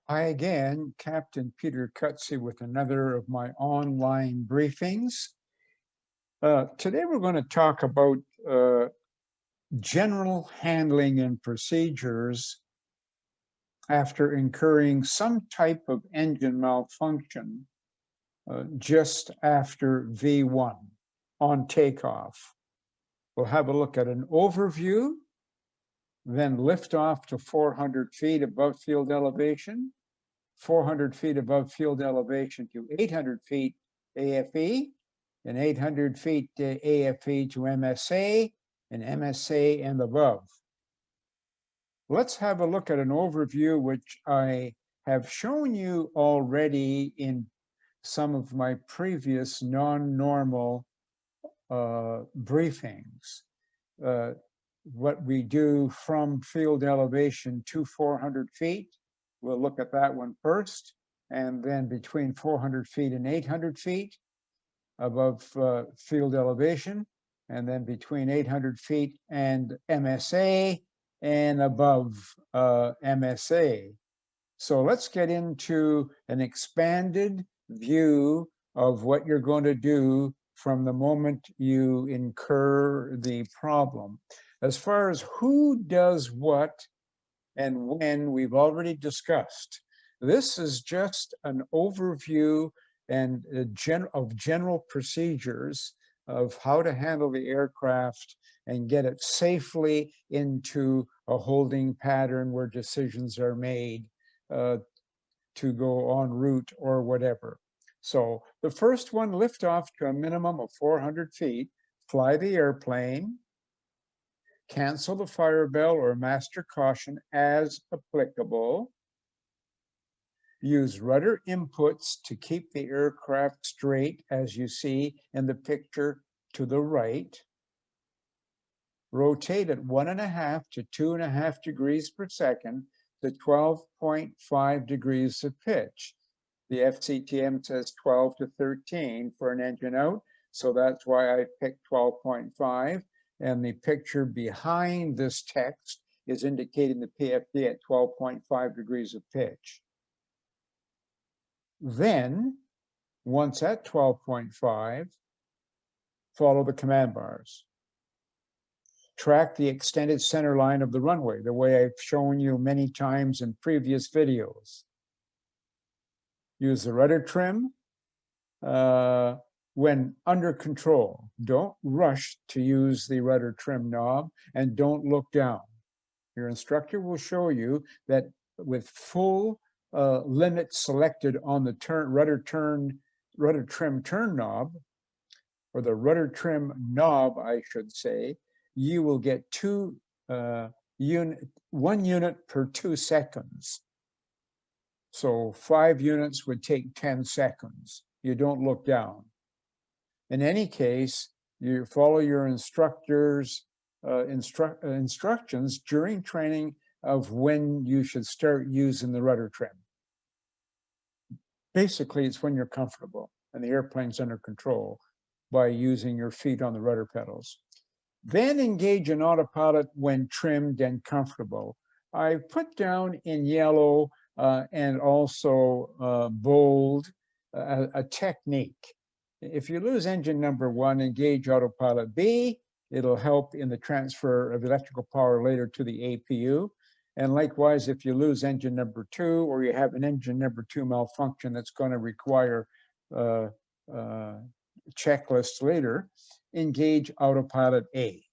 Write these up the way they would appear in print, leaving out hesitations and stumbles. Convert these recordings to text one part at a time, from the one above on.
Hi again, Captain Peter Cutsey with another of my online briefings. Today we're going to talk about general handling and procedures after incurring some type of engine malfunction just after V1 on takeoff. We'll have a look at an overview, then lift off to 400 feet above field elevation, 400 feet above field elevation to 800 feet AFE, and 800 feet AFE to MSA, and MSA and above. Let's have a look at an overview which I have shown you already in some of my previous non-normal briefings. What we do from field elevation to 400 feet, we'll look at that one first, and then between 400 feet and 800 feet above field elevation, and then between 800 feet and MSA and above MSA. So let's get into an expanded view of what you're going to do from the moment you incur the problem. As far as who does what and when, we've already discussed. This is just an overview and of general procedures of how to handle the aircraft and get it safely into a holding pattern where decisions are made to go en route or whatever. So the first one, lift off to a minimum of 400 feet, fly the airplane, cancel the fire bell or master caution as applicable, use rudder inputs to keep the aircraft straight as you see in the picture to the right, rotate at 1.5 to 2.5 degrees per second to 12.5 degrees of pitch. The FCTM says 12 to 13 for an engine out, so that's why I picked 12.5. And the picture behind this text is indicating the PFD at 12.5 degrees of pitch. Then, once at 12.5, follow the command bars. Track the extended center line of the runway, the way I've shown you many times in previous videos. Use the rudder trim when under control. Don't rush to use the rudder trim knob and don't look down. Your instructor will show you that with full limit selected on the rudder trim turn knob, or the rudder trim knob, I should say, you will get 1 unit per 2 seconds. So 5 units would take 10 seconds. You don't look down. In any case, you follow your instructor's instructions during training of when you should start using the rudder trim. Basically, it's when you're comfortable and the airplane's under control by using your feet on the rudder pedals. Then engage in autopilot when trimmed and comfortable. I put down in yellow and also bold a technique. If you lose engine number 1, engage autopilot B. It'll help in the transfer of electrical power later to the APU. And likewise, if you lose engine number 2 or you have an engine number 2 malfunction that's going to require checklists later, engage autopilot A.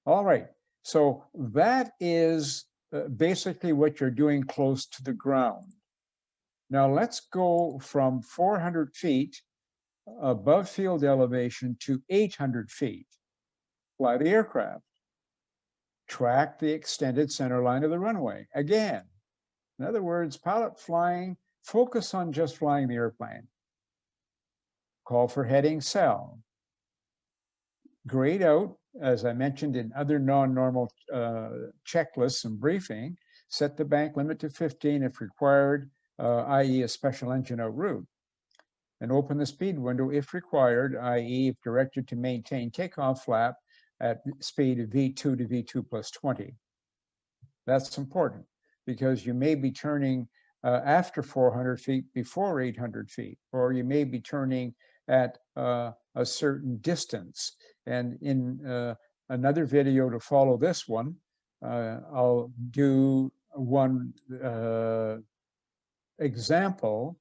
All right, so that is basically what you're doing close to the ground. Now let's go from 400 feet above field elevation to 800 feet. Fly the aircraft. Track the extended center line of the runway. Again, in other words, pilot flying, focus on just flying the airplane. Call for heading cell. Grade out, as I mentioned in other non-normal checklists and briefing, set the bank limit to 15 if required, i.e. a special engine out route. And open the speed window if required, i.e. if directed to maintain takeoff flap at speed of V2 to V2 plus 20. That's important. because you may be turning after 400 feet before 800 feet, or you may be turning at a certain distance. And in another video to follow this one, I'll do one example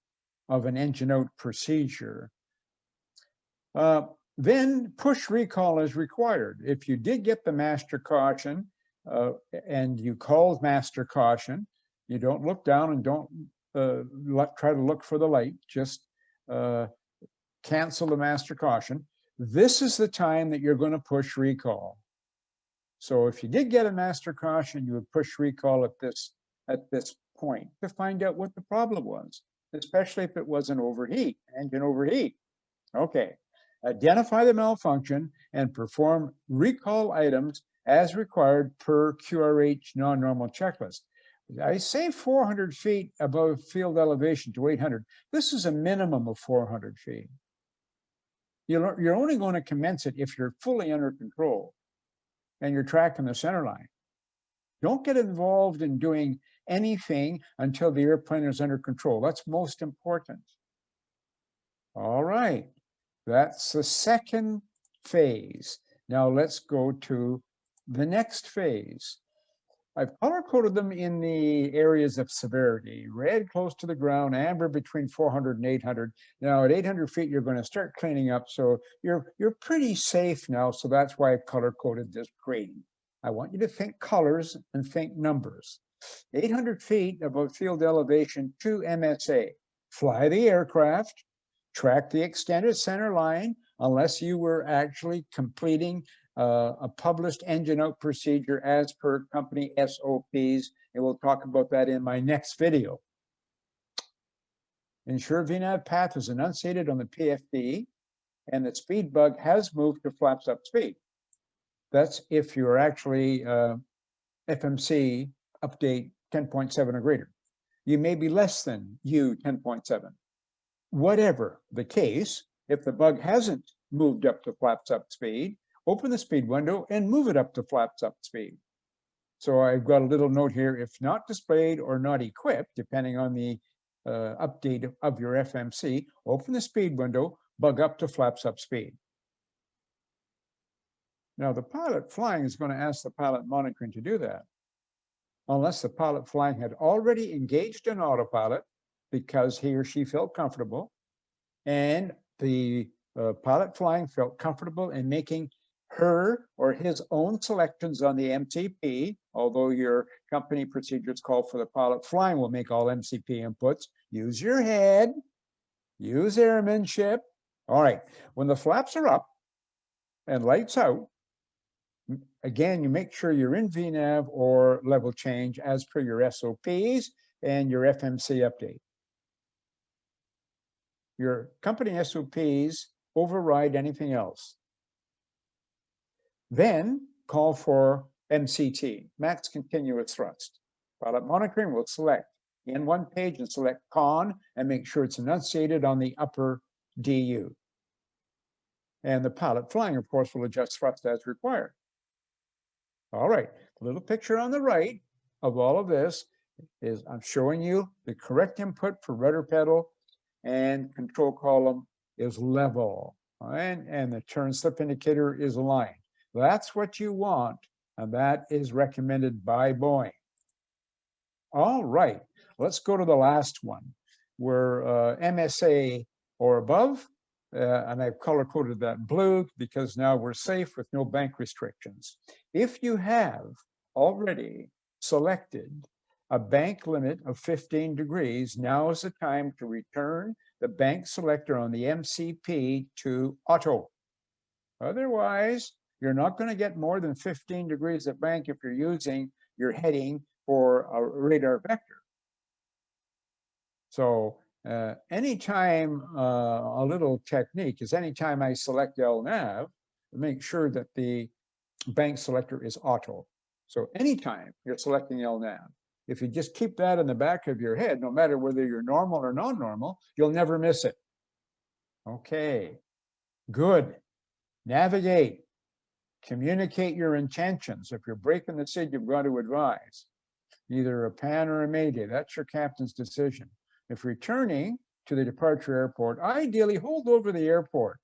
of an engine out procedure. Then push recall is required. If you did get the master caution and you called master caution, you don't look down and don't try to look for the light, just cancel the master caution. This is the time that you're going to push recall. So if you did get a master caution, you would push recall at this point to find out what the problem was, especially if it was an overheat, engine overheat. Okay, identify the malfunction and perform recall items as required per QRH non-normal checklist. I say 400 feet above field elevation to 800. This is a minimum of 400 feet. You're only going to commence it if you're fully under control and you're tracking the center line. Don't get involved in doing anything until the airplane is under control. That's most important. All right, that's the second phase. Now let's go to the next phase. I've color-coded them in the areas of severity. Red close to the ground, amber between 400 and 800. Now at 800 feet, you're going to start cleaning up, so you're pretty safe now, so that's why I've color-coded this grading. I want you to think colors and think numbers. 800 feet above field elevation to MSA. Fly the aircraft, track the extended center line, unless you were actually completing a published engine out procedure as per company SOPs, and we'll talk about that in my next video. Ensure VNAV path is enunciated on the PFD, and the speed bug has moved to flaps up speed. That's if you're actually FMC update 10.7 or greater. You may be less than U 10.7. Whatever the case, if the bug hasn't moved up to flaps up speed, open the speed window and move it up to flaps up speed. So I've got a little note here, if not displayed or not equipped, depending on the update of your FMC, open the speed window, bug up to flaps up speed. Now the pilot flying is going to ask the pilot monitoring to do that, unless the pilot flying had already engaged in autopilot because he or she felt comfortable, and the pilot flying felt comfortable in making her or his own selections on the MCP, although your company procedures call for the pilot flying will make all MCP inputs. Use your head, use airmanship. All right, when the flaps are up and lights out, again, you make sure you're in VNAV or level change as per your SOPs and your FMC update. Your company SOPs override anything else. Then call for MCT, max continuous thrust. Pilot monitoring will select the N1 page and select CON and make sure it's enunciated on the upper DU. And the pilot flying, of course, will adjust thrust as required. All right, the little picture on the right of all of this is I'm showing you the correct input for rudder pedal, and control column is level, and the turn slip indicator is aligned. That's what you want, and that is recommended by Boeing. All right, let's go to the last one. We're MSA or above, and I've color-coded that blue because now we're safe with no bank restrictions. If you have already selected a bank limit of 15 degrees, now is the time to return the bank selector on the MCP to auto. Otherwise, you're not going to get more than 15 degrees of bank if you're using your heading for a radar vector. So anytime, a little technique is anytime I select LNAV, make sure that the bank selector is auto. So anytime you're selecting LNAV, if you just keep that in the back of your head, no matter whether you're normal or non-normal, you'll never miss it. Okay, good. Navigate. Communicate your intentions. If you're breaking the SID, you've got to advise. either a pan or a mayday. That's your captain's decision. If returning to the departure airport, ideally hold over the airport.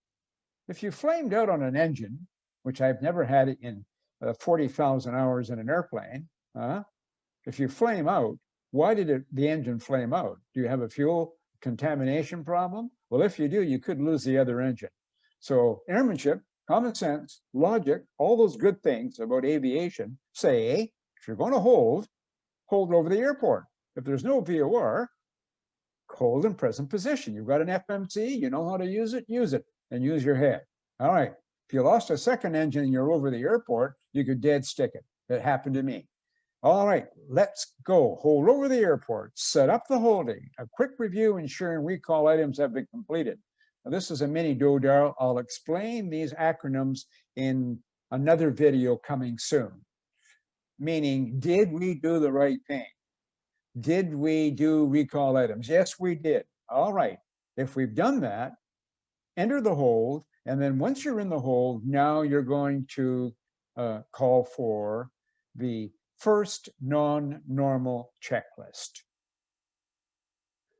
If you flamed out on an engine, which I've never had it in 40,000 hours in an airplane, if you flame out, why did the engine flame out? Do you have a fuel contamination problem? Well, if you do, you could lose the other engine. So airmanship, common sense, logic, all those good things about aviation say, if you're going to hold over the airport. If there's no VOR, hold in present position. You've got an FMC, you know how to use it, and use your head. All right. If you lost a second engine and you're over the airport, you could dead stick it. It happened to me. All right, let's go. Hold over the airport, set up the holding. A quick review ensuring recall items have been completed. Now, this is a mini doodle. I'll explain these acronyms in another video coming soon. Meaning, did we do the right thing? Did we do recall items? Yes, we did. All right. If we've done that, enter the hold. And then once you're in the hold, now you're going to call for the first non-normal checklist.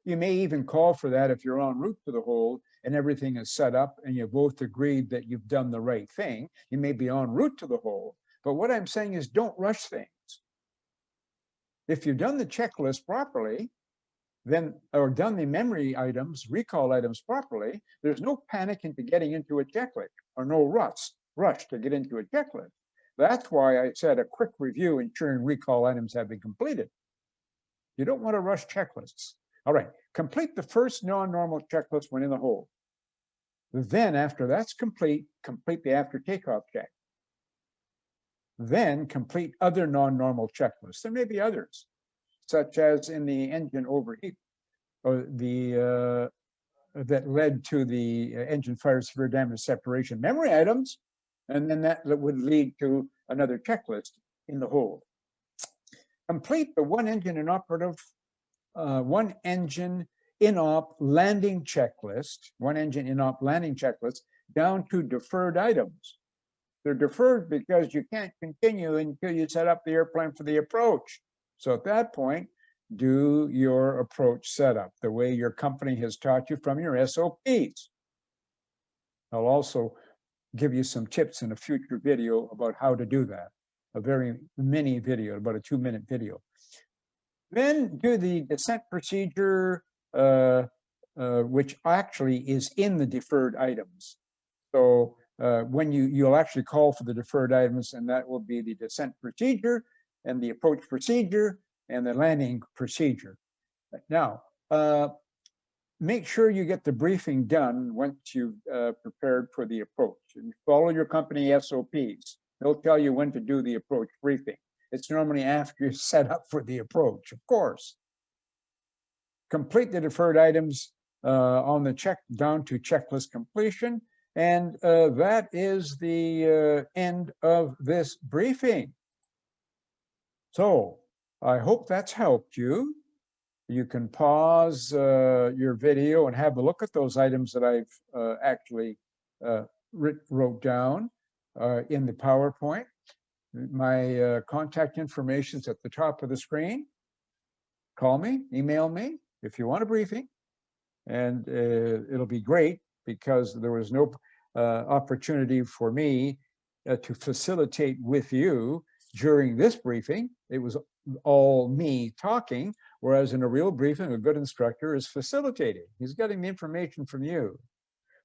You may even call for that if you're en route to the hold and everything is set up and you both agreed that you've done the right thing. You may be en route to the hold. But what I'm saying is don't rush things. If you've done the checklist properly, then, or done the memory items, recall items properly, there's no panic into getting into a checklist or no rush to get into a checklist. That's why I said a quick review ensuring recall items have been completed. You don't want to rush checklists. All right, complete the first non-normal checklist when in the hold. Then after that's complete the after takeoff check. Then complete other non-normal checklists. There may be others, such as in the engine overheat, or the that led to the engine fire severe damage separation memory items, and then that would lead to another checklist in the hold. Complete the one engine in-op landing checklist, down to deferred items. They're deferred because you can't continue until you set up the airplane for the approach. So at that point, do your approach setup the way your company has taught you from your SOPs. I'll also give you some tips in a future video about how to do that. A very mini video, about a 2-minute video. Then do the descent procedure, which actually is in the deferred items. So when you'll actually call for the deferred items, and that will be the descent procedure and the approach procedure and the landing procedure. Now, make sure you get the briefing done once you've prepared for the approach, and follow your company SOPs. They'll tell you when to do the approach briefing. It's normally after you're set up for the approach, of course. Complete the deferred items on the check down to checklist completion. And that is the end of this briefing. So I hope that's helped you. You can pause your video and have a look at those items that I've actually wrote down in the PowerPoint. My contact information is at the top of the screen. Call me, email me if you want a briefing. And it'll be great because there was no opportunity for me to facilitate with you during this briefing. It was all me talking, whereas in a real briefing, a good instructor is facilitating. He's getting the information from you.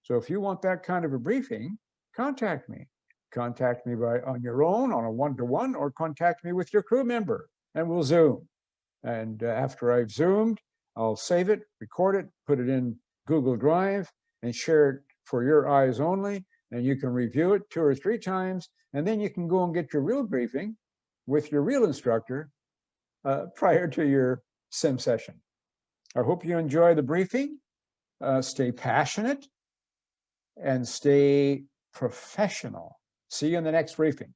So if you want that kind of a briefing, contact me. Contact me on your own, on a one-to-one, or contact me with your crew member, and we'll Zoom. And after I've Zoomed, I'll save it, record it, put it in Google Drive, and share it for your eyes only. And you can review it 2 or 3 times, and then you can go and get your real briefing with your real instructor prior to your sim session. I hope you enjoy the briefing. Stay passionate and stay professional. See you in the next briefing.